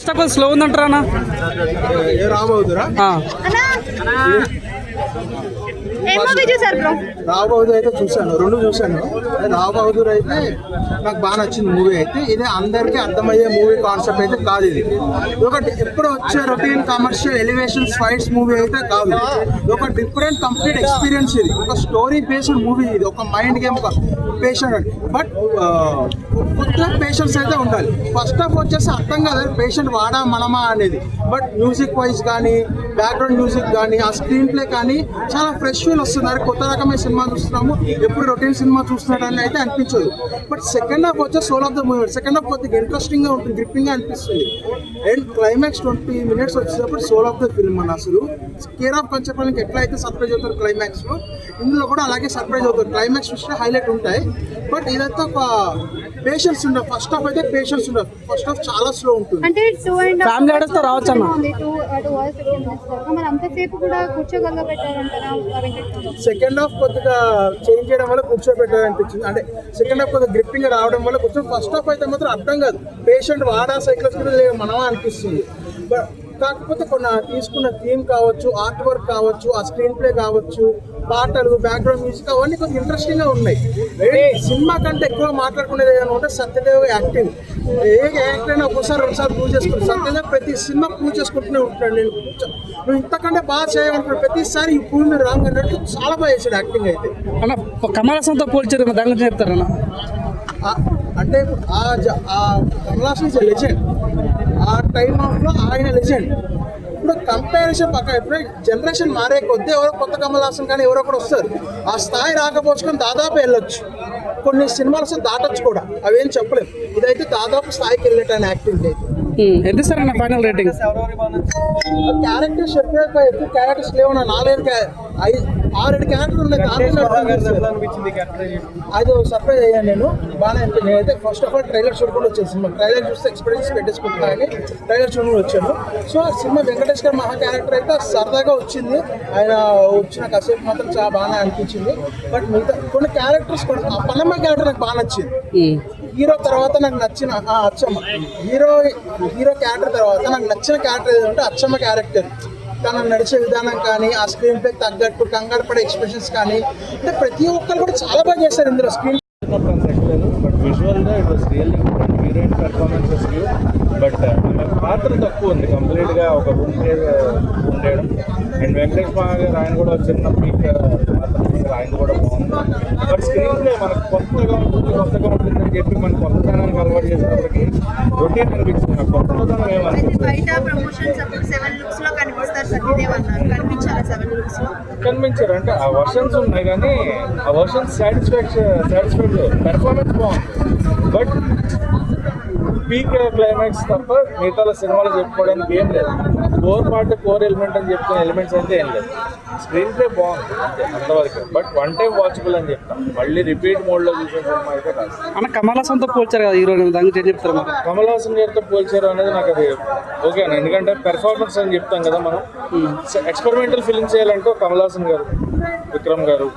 కొంచెం స్లో ఉందంటారా అన్న? రాబోతురా రాబోదు అయితే చూశాను, రెండు చూశాను. రాబోదురు అయితే నాకు బాగా నచ్చింది మూవీ. అయితే ఇది అందరికీ అర్థమయ్యే మూవీ కాన్సెప్ట్ అయితే కాదు. ఇది ఒకటి ఎప్పుడు వచ్చే routine commercial elevations fights movie అయితే కాదు. ఒక డిఫరెంట్ కంప్లీట్ ఎక్స్పీరియన్స్. ఇది ఒక స్టోరీ బేస్డ్ మూవీ. ఇది ఒక మైండ్ గేమ్ పేషెంట్, బట్ కొత్త పేషెంట్స్ అయితే ఉండాలి. ఫస్ట్ ఆఫ్ వచ్చేసి అర్థం కాదు పేషెంట్ వాడా మనమా అనేది. బట్ మ్యూజిక్ వైజ్ కానీ, బ్యాక్గ్రౌండ్ మ్యూజిక్ కానీ, ఆ స్క్రీన్ ప్లే కానీ చాలా ఫ్రెష్ ఫీల్ వస్తుంది. కొత్త రకమైన సినిమా చూస్తున్నాము, ఎప్పుడు రొటీన్ సినిమా చూస్తున్నాడని అయితే అనిపించదు. బట్ సెకండ్ హాఫ్ వచ్చే soul of the movie. Second half కొద్దిగా ఇంట్రెస్టింగ్ గా ఉంటుంది, గ్రిప్పింగ్ గా అనిపిస్తుంది. అండ్ క్లైమాక్స్ 20 minutes వచ్చేటప్పుడు సోల్ ఆఫ్ ద ఫిల్మ్ అన్న అసలు కేర్ ఆఫ్ కంచెపాలకి ఎట్లా అయితే సర్ప్రైజ్ అవుతారు క్లైమాక్స్ లో, ఇందులో కూడా అలాగే సర్ప్రైజ్ అవుతారు. క్లైమాక్స్ చూస్తే హైలైట్ ఉంటాయి. బట్ ఇదంతా ఒక పేషెన్స్ ఉండదు. ఫస్ట్ హాఫ్ అయితే పేషెన్స్ ఉండదు. ఫస్ట్ హాఫ్ చాలా స్లో ఉంటుంది. ఫ్యామిలీ ఆర్డర్స్ తో రావచ్చు అన్న. సెకండ్ హాఫ్ కొద్దిగా చేంజ్ చేయడం వల్ల కూర్చోబెట్టారనిపించింది. అంటే సెకండ్ హాఫ్ కొద్దిగా గ్రిప్పింగ్ రావడం వల్ల కూర్చొని, ఫస్ట్ హాఫ్ అయితే మాత్రం అర్థం కాదు పేషెంట్ వాడా సైకిల్స్ కూడా లేదు మనమా అనిపిస్తుంది. కాకపోతే కొన్ని తీసుకున్న థీమ్ కావచ్చు, ఆర్ట్ వర్క్ కావచ్చు, ఆ స్క్రీన్ ప్లే కావచ్చు, పాటలు, బ్యాక్గ్రౌండ్ మ్యూజిక్ అవన్నీ కొంచెం ఇంట్రెస్టింగ్ గా ఉన్నాయి. సినిమా కంటే ఎక్కువ మాట్లాడుకునేది ఏదైనా ఉంటే సత్యదేవ్ యాక్టింగ్. ఏ యాక్టర్ అయినా ఒకసారి రెండుసార్లు ప్రూవ్ చేసుకుంటాను. సత్యదేవ్ ప్రతి సినిమా ప్రూవ్ చేసుకుంటూనే ఉంటాడు. నువ్వు ఇంతకంటే బాగా చేయమంటాడు, ప్రతిసారి ఈ ప్రూవ్ మీరు రాంగ్ అన్నట్టు చాలా బాగా చేశాడు యాక్టింగ్ అయితే. అన్న కమల్ హాసన్తో పోల్చారు, దాని గురించి చెప్తారన్న? అంటే కమల్ హాసన్ ఇస్ లెజెండ్. ఆ టైమ్ ఆఫ్ లో ఆయన లెజెండ్. ఇప్పుడు కంపారిజన్ పక్కన, ఎప్పుడు జనరేషన్ మారే కొద్దీ ఎవరో కొత్త కమల్ హాసన్ కానీ ఎవరో కూడా వస్తారు. ఆ స్థాయి రాకపోవచ్చు, దాదాపు వెళ్ళొచ్చు. కొన్ని సినిమాలు అసలు దాటొచ్చు కూడా, అవేం చెప్పలేము. ఇదైతే దాదాపు స్థాయికి వెళ్ళేటాను యాక్టింగ్ అయితే. ఎంత సార్ అన్న ఫైనల్ రేటింగ్? క్యారెక్టర్స్ ఎక్కువ క్యారెక్టర్స్ లేవు. 6-7 క్యారెక్టర్లు ఉన్నాయి. అది సర్ప్రైజ్ అయ్యాను నేను, బాగా అనిపించింది. నేనైతే ఫస్ట్ ఆఫ్ ఆల్ ట్రైలర్ చూడకుండా వచ్చాను. సినిమా ట్రైలర్ చూస్తే ఎక్స్పీరియన్స్ పెట్టేసుకుంటున్నానని ట్రైలర్ చూడకుండా వచ్చాను. సో ఆ సినిమా వెంకటేష్ గారు మహా క్యారెక్టర్ అయితే సరదాగా వచ్చింది. ఆయన వచ్చిన కాసేపు మాత్రం చాలా బాగా అనిపించింది. బట్ మిగతా కొన్ని క్యారెక్టర్స్ కూడా, పనమ్మ క్యారెక్టర్ నాకు బాగా నచ్చింది. హీరో తర్వాత నాకు నచ్చిన అచ్చమ్మ, హీరో క్యారెక్టర్ తర్వాత నాకు నచ్చిన క్యారెక్టర్ ఏదంటే అచ్చమ్మ క్యారెక్టర్. తన నడిచే విధానం కానీ, ఆ స్క్రీన్ ప్లే తగ్గట్టు కంగారు పడే ఎక్స్ప్రెషన్స్ కానీ, అంటే ప్రతి ఒక్కరు కూడా చాలా బాగా చేశారు ఇందులో. స్క్రీన్ బట్ విజువల్గా it was really good. Heroine performances but పాత్ర తక్కువ ఉంది. కంప్లీట్గా ఒక ఉండేయడం. అండ్ వెంకటేష్ బాగా గారు ఆయన కూడా చిన్న పీక్ ఆయన కూడా బాగుంది. బట్ స్క్రీన్ ప్లే మనకు కొత్తగా ఉంటుందని చెప్పి మన కొత్తదనానికి అలవాటు చేసినప్పటికీ రొటీన్ అనిపించింది. నాకు కొత్తదనం ఏమనిపించింది, కనిపించారు. అంటే ఆ వర్షన్స్ ఉన్నాయి కానీ ఆ వర్షన్స్ సాటిస్ఫైడ్ పెర్ఫార్మెన్స్ బాగుంది. బట్ పీక్ క్లైమాక్స్ తప్ప మిగతా సినిమాలు చెప్పుకోవడానికి ఏం లేదు. కోర్ ఎలిమెంట్ అని చెప్తున్న ఎలిమెంట్స్ అయితే ఏం లేదు. స్క్రీన్ ప్లే బాగుంది అంతే, అంతవరకు. బట్ వన్ టైం వాచబుల్ అని చెప్తాం. మళ్ళీ రిపీట్ మోడ్లో చూసే సినిమా అయితే కాదు. అన్న కమల్ హాసన్తో పోల్చారు కదా హీరో, దాని గురించి ఏం చెప్తారు? కమల్ హాసన్ గారితో పోల్చారు అనేది నాకు అది ఓకేనా, ఎందుకంటే పెర్ఫార్మెన్స్ అని చెప్తాం కదా మనం. ఎక్స్పెరిమెంటల్ ఫిల్మ్ చేయాలంటే కమల్ హాసన్ గారు, విక్రమ్ గారు,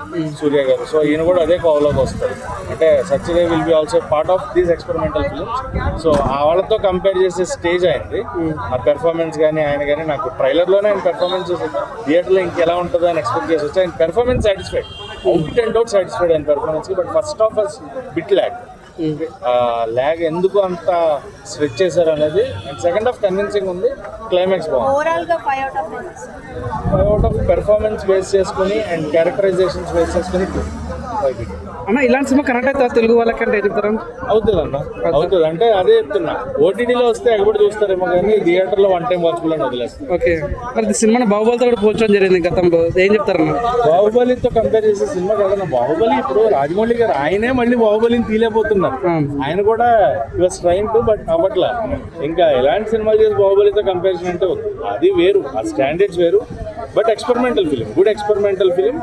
సూర్య గారు, సో ఈయన కూడా అదే కోవలోకి వస్తారు. అంటే Satyadev will be also part of these experimental films. So ఆ వాళ్ళతో కంపేర్ చేసే స్టేజ్ అయింది. ఆ పెర్ఫార్మెన్స్ కానీ ఆయన కానీ నాకు ట్రైలర్లోనే ఆయన పెర్ఫార్మెన్స్ థియేటర్లో ఇంకెలా ఉంటుందో అని ఎక్స్పెక్ట్ చేసి వచ్చి ఆయన పెర్ఫార్మెన్స్ సాటిస్ఫైడ్, అవుట్ సాటిస్ఫైడ్ ఆయన పెర్ఫార్మెన్స్కి. But first of all bit lag ఎందుకు అంత స్ట్రెచ్ చేశారు అనేది. అండ్ సెకండ్ హాఫ్ కన్విన్సింగ్ ఉంది, క్లైమాక్స్ బాగుంది. 5 out of పెర్ఫార్మెన్స్ బేస్ చేసుకుని అండ్ క్యారెక్టరైజేషన్స్ బేస్ చేసుకుని 5. అన్న ఇలాంటి సినిమా కనెక్ట్ అవుతుంది తెలుగు వాళ్ళకంటే చెప్తారా? అవుతుంది అన్న, అవుతుంది. అంటే అదే చెప్తున్నా, ఓటీటీలో వస్తే ఎగబడి చూస్తారేమో కానీ థియేటర్లో వన్ టైం వాచబుల్ అని వదిలేస్తారు. ఓకే, మరి సినిమాని బాహుబలితో కూడా పోల్చడం జరిగింది గతంలో, ఏం చెప్తారన్న? బాహుబలితో కంపేర్ చేసే సినిమా కదన్నా బాహుబలి. ఇప్పుడు రాజమౌళి గారు ఆయనే మళ్ళీ బాహుబలిని తీలేకపోతున్నారు. ఆయన కూడా యువర్ ట్రైన్ టు, బట్ అవ్వట్లా. ఇంకా ఎలాంటి సినిమాలు చేసి బాహుబలితో కంపారిజన్ అంటే అది వేరు, ఆ స్టాండర్డ్స్ వేరు. But experimental film, good experimental film.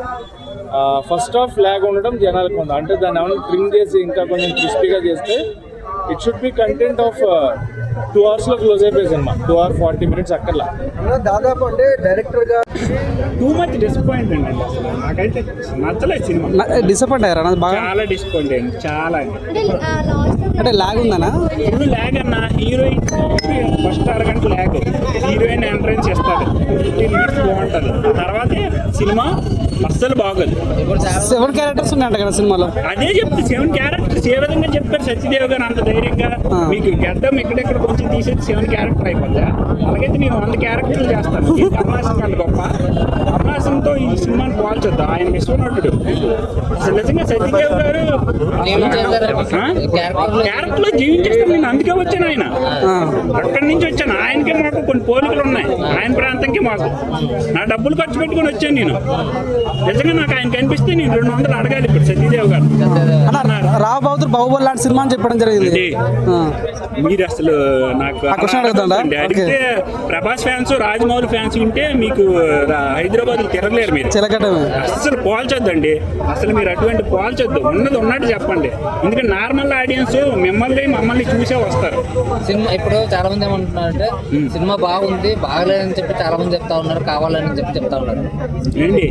First half lag ఉండడం జనాలకు ఉంది. అంటే దాన్ని ఏమైనా ట్రిమ్ చేసి ఇంకా కొంచెం క్రిస్పీగా చేస్తే it should be content of 2 hours లో క్లోజ్ అయిపోయి సినిమా. 2 hours 40 minutes అక్కర్లా. అన్న దాదాపు అంటే డైరెక్టర్ గా టూ మచ్ డిసప్పాయింట్ అండి అసలు నాకైతే నచ్చలేదు సినిమా. డిసప్పాయింట్ అయ్యారా నాకు బాగా? చాలా డిసప్పాయింట్ అయింది చాలా. అంటే లాగ్ ఉందనా? ఇప్పుడు ల్యాగ్ అన్న, హీరోయిన్ ఫస్ట్ అరగంట ల్యాగ్, హీరోయిన్ ఎంట్రన్స్ ఇస్తారు 15 minutes బాగుంటుంది, తర్వాతే సినిమా అస్సలు బాగోదు. 7 క్యారెక్టర్స్ ఉన్నాయంట కదా సినిమాలో. అదే చెప్తే 7 క్యారెక్టర్స్ ఏ విధంగా చెప్పారు సత్యదేవ్ గారు అంత ధైర్యంగా. మీకు గడ్డం ఎక్కడెక్కడ కొంచెం తీసేది 7 క్యారెక్టర్ అయిపోద్దా? అలాగైతే నేను 100 క్యారెక్టర్లు చేస్తాను. ఈ కమలాసన్ కంటే గొప్ప. కమలాసన్తో ఈ సినిమాని పోల్చొద్దు, ఆయన విశ్వనటుడు. అసలు నిజంగా సత్యదేవ్ గారు క్యారెక్టర్ లో జీవించేస్తాను నేను, అందుకే వచ్చాను. ఆయన అక్కడి నుంచి వచ్చాను. ఆయనకి మాకు కొన్ని పోలికలు ఉన్నాయి, ఆయన ప్రాంతంకి మాకు. నా డబ్బులు ఖర్చు పెట్టుకొని వచ్చాను నేను. నిజంగా నాకు ఆయన కనిపిస్తే నేను 200 అడగాలి ఇప్పుడు సత్యదేవ్ గారు. రావు బహదూర్ బాహుబలి లాంటి సినిమా అని చెప్పడం జరిగింది. మీరు అసలు నాకు అడిగితే ప్రభాస్ ఫ్యాన్స్, రాజమౌళి ఫ్యాన్స్ ఉంటే మీకు హైదరాబాద్ తిరగలేరు మీరు. అసలు పోల్చొద్దండి, అసలు మీరు అటువంటి పోల్చొద్దు. ఉన్నది ఉన్నట్టు చెప్పండి. ఎందుకంటే నార్మల్ ఆడియన్స్ మమ్మల్ని చూసే వస్తారు. సినిమా ఇప్పుడు చాలా మంది ఏమంటున్నారంటే సినిమా బాగుంది, బాగలేదని చెప్పి చాలా మంది చెప్తా ఉన్నారు, కావాలని చెప్పి చెప్తా ఉన్నారు. ఏంటి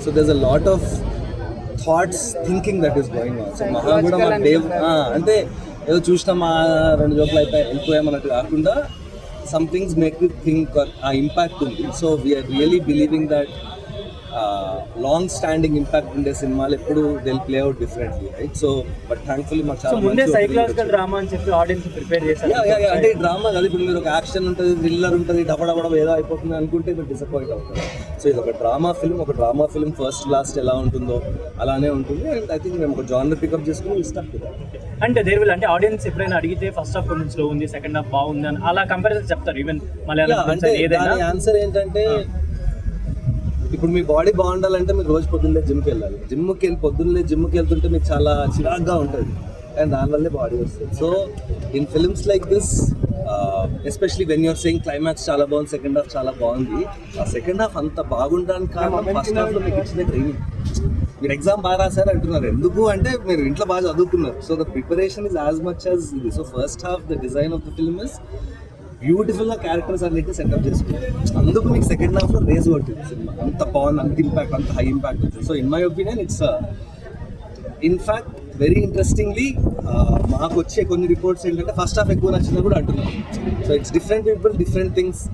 So there's a lot of thoughts, thinking that is going on. So మహా కూడా మన దేవ్ అంటే ఏదో చూసినామా 2 జోకులు అయిపోయి వెళ్ళిపోయామన్నట్టు కాకుండా some things make you think ఆ ఇంపాక్ట్ ఉంది. So we're really believing that long standing impact ఉండే సినిమాలు ఎప్పుడు they play out differently, right? So but thankfully మాకు చాలా ముందే సైకలాజికల్ డ్రామా అని చెప్పి ఆడియన్స్ ప్రిపేర్ చేశారు. అంటే డ్రామా కాదు, ఇప్పుడు మీరు ఒక యాక్షన్ ఉంటుంది, థ్రిల్లర్ ఉంటుంది, డబడబడ ఏదో అయిపోతుంది అనుకుంటే మీరు డిసప్పాయింట్ అవుతుంది. సో ఇది ఒక డ్రామా ఫిల్మ్ ఫస్ట్ లాస్ట్ ఎలా ఉంటుందో అలానే ఉంటుంది. అండ్ ఐ థింక్ మేము ఒక జానర్ పికప్ చేసుకుని ఇస్తాం. అంటే దేర్ విల్ అంటే ఆడియన్స్ ఎప్పుడైనా అడిగితే ఫస్ట్ హాఫ్ కొంచెం స్లో ఉంది, సెకండ్ హాఫ్ బాగుంది అని అలా కంపారిజన్ చెప్తారు. ఈవెన్ అంటే దాని ఆన్సర్ ఏంటంటే ఇప్పుడు మీ బాడీ బాగుండాలంటే మీరు రోజు పొద్దున్నే జిమ్కి వెళ్ళాలి. జిమ్కి వెళ్తుంటే మీకు చాలా చిరాగ్గా ఉంటుంది అండ్ దానివల్లే బాడీ వస్తుంది. So in films like this especially when you're saying climax చాలా బాగుంది, సెకండ్ హాఫ్ చాలా బాగుంది, ఆ సెకండ్ హాఫ్ అంత బాగుండడానికి కారణం ఫస్ట్ హాఫ్లో మీకు ఇచ్చిన ట్రైనింగ్. మీరు ఎగ్జామ్ బాగా రాశారు అంటున్నారు, ఎందుకు అంటే మీరు ఇంట్లో బాగా చదువుకున్నారు. So the preparation is as much as ఇది. So first half the design of the film is బ్యూటిఫుల్గా క్యారెక్టర్స్ అన్నిటి సెటప్ చేసుకుంటారు. అందుకు మీకు సెకండ్ హాఫ్లో రేజ్ కొట్టింది సినిమా. అంత బాగుంది, అంత ఇంపాక్ట్, అంత హై ఇంపాక్ట్ వచ్చింది. So in my opinion it's in fact very interestingly మాకు వచ్చే కొన్ని రిపోర్ట్స్ ఏంటంటే ఫస్ట్ హాఫ్ ఎక్కువ నచ్చిందని కూడా అంటున్నారు. So it's different people, different things.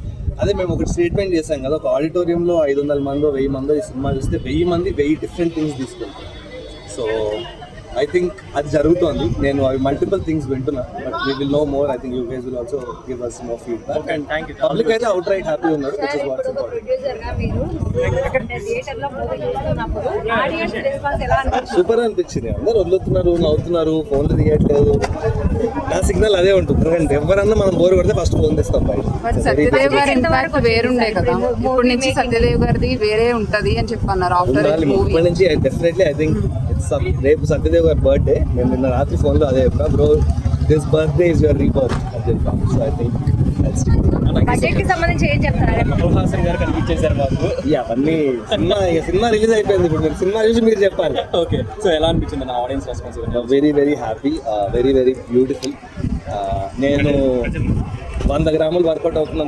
అదే మేము ఒకటి స్టేట్మెంట్ చేశాం కదా, ఒక ఆడిటోరియంలో 500 మందో 1000 మందో ఈ సినిమా చూస్తే 1000 మంది 1000 డిఫరెంట్ థింగ్స్ తీసుకెళ్తారు. సో ఐ థింక్ అది జరుగుతోంది. నేను అవి మల్టిపుల్ థింగ్స్ వింటున్నా, but we will know more. I think you guys will also give us more feedback. And public అయితే అవుట్ రైట్ హ్యాపీ ఉన్నారు, which is what's important. Super అనిపించింది. అందరూ వదులుతున్నారు, నవ్వుతున్నారు, ఫోన్లు తీయట్లేదు. నా సిగ్నల్ అదే ఉంటుంది. ఎందుకంటే ఎవరన్నా మనం బోర్ కొడితే ఫస్ట్ ఫోన్ తెస్తాం బయట. సత్యదేవ్ గారి ఇంపాక్ట్ వేరుండే కదా, ఇప్పుడు నుంచి సత్యదేవ్ గారిది వేరే ఉంటది అని చెప్పన్నారు. ఆఫ్టర్ ఇప్పటి నుంచి డెఫినెట్లీ ఐ థింక్ రేపు సత్యదేవ్ గారి బర్త్డే. నేను నిన్న రాత్రి ఫోన్లో అదే చెప్పా, bro this birthday is your rebirth అని చెప్పాను. సో ఐ థింక్ అవన్నీ సినిమా రిలీజ్ అయిపోయింది. ఇప్పుడు మీరు సినిమా చూసి మీరు చెప్పాలి. ఓకే, సో ఎలా అనిపించింది నా audience response? Very very happy, very very beautiful. నేను 100 గ్రాములు వర్కౌట్ అవుతున్నాను.